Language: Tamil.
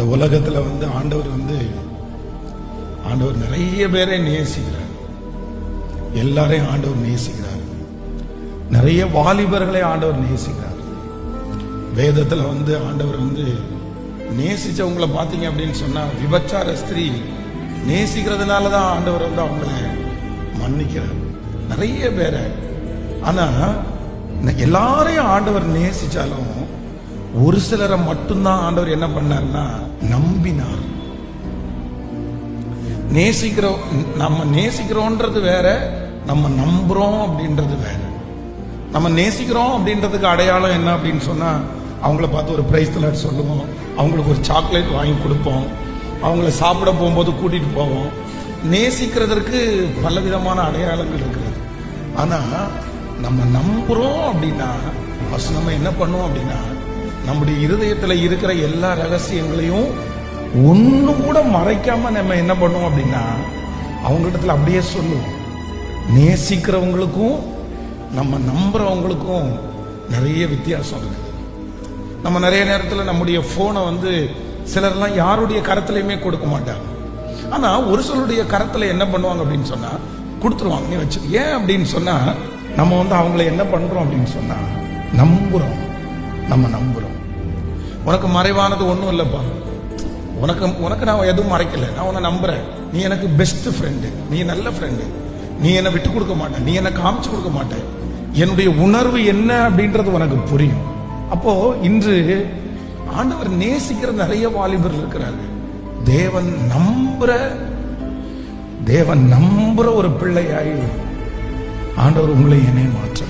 இந்த உலகத்துல ஆண்டவர் நிறைய பேரை நேசிக்கிறார். எல்லாரையும் ஆண்டவர் நேசிக்கிறார். நிறைய வாலிபர்களை ஆண்டவர் நேசிக்கிறார். வேதத்துல ஆண்டவர் நேசிச்சவங்களை பாத்தீங்க அப்படின்னு சொன்னா, விபச்சார ஸ்திரீ நேசிக்கிறதுனாலதான் ஆண்டவர் அவங்கள மன்னிக்கிறார் நிறைய பேரை. ஆனா எல்லாரையும் ஆண்டவர் நேசிச்சாலும் ஒரு சிலரை மட்டும்தான் ஆண்டவர் என்ன பண்ணார்னா நம்பினார். நம்ம நேசிக்கிறோன்றது வேற, நம்ம நம்புறோம் அப்படின்றது வேற. நம்ம நேசிக்கிறோம் அப்படின்றதுக்கு அடையாளம் என்ன அப்படின்னு சொன்னா, அவங்கள பார்த்து ஒரு பிரைஸ் தலாட் சொல்லுவோம், அவங்களுக்கு ஒரு சாக்லேட் வாங்கி கொடுப்போம், அவங்கள சாப்பிட போகும்போது கூட்டிட்டு போவோம். நேசிக்கிறதற்கு பல விதமான அடையாளங்கள் இருக்கிறது. ஆனா நம்ம நம்புறோம் அப்படின்னா நம்ம என்ன பண்ணுவோம் அப்படின்னா, நம்முடைய இருதயத்துல இருக்கிற எல்லா ரகசியங்களையும் ஒண்ணு கூட மறைக்காம நம்ம என்ன பண்ணுவோம் அப்படின்னா அவங்களிடத்துல அப்படியே சொல்லுவோம். நேசிக்கிறவங்களுக்கும் நம்ம நம்புறவங்களுக்கும் நிறைய வித்தியாசம் இருக்கு. நம்ம நிறைய நேரத்துல நம்முடைய போனை சிலர்லாம் யாருடைய கரத்திலையுமே கொடுக்க மாட்டாங்க. ஆனா ஒரு சிலருடைய கரத்துல என்ன பண்ணுவாங்க அப்படின்னு சொன்னா கொடுத்துருவாங்க, நீ வச்சு. ஏன் அப்படின்னு சொன்னா நம்ம அவங்களை என்ன பண்றோம் அப்படின்னு சொன்னா நம்புறோம். நம்ம நம்புறோம். உனக்கு மறைவானது ஒண்ணும் இல்லப்பா, உனக்கு நான் எதுவும் மறைக்கல, நான் உன்னை நம்புறேன், நீ எனக்கு பெஸ்ட் ஃப்ரெண்டு, நீ நல்ல ஃப்ரெண்டு, நீ என்ன விட்டு கொடுக்க மாட்டேன், நீ என்ன காமிச்சு கொடுக்க மாட்டேன், என்னுடைய உணர்வு என்ன அப்படின்றது உனக்கு புரியும். அப்போ இன்று ஆண்டவர் நேசிக்கிற நிறைய வாலிபர்கள் இருக்கிறாங்க. தேவன் நம்புற ஒரு பிள்ளையாய் ஆண்டவர் உங்களை என்னை மாற்ற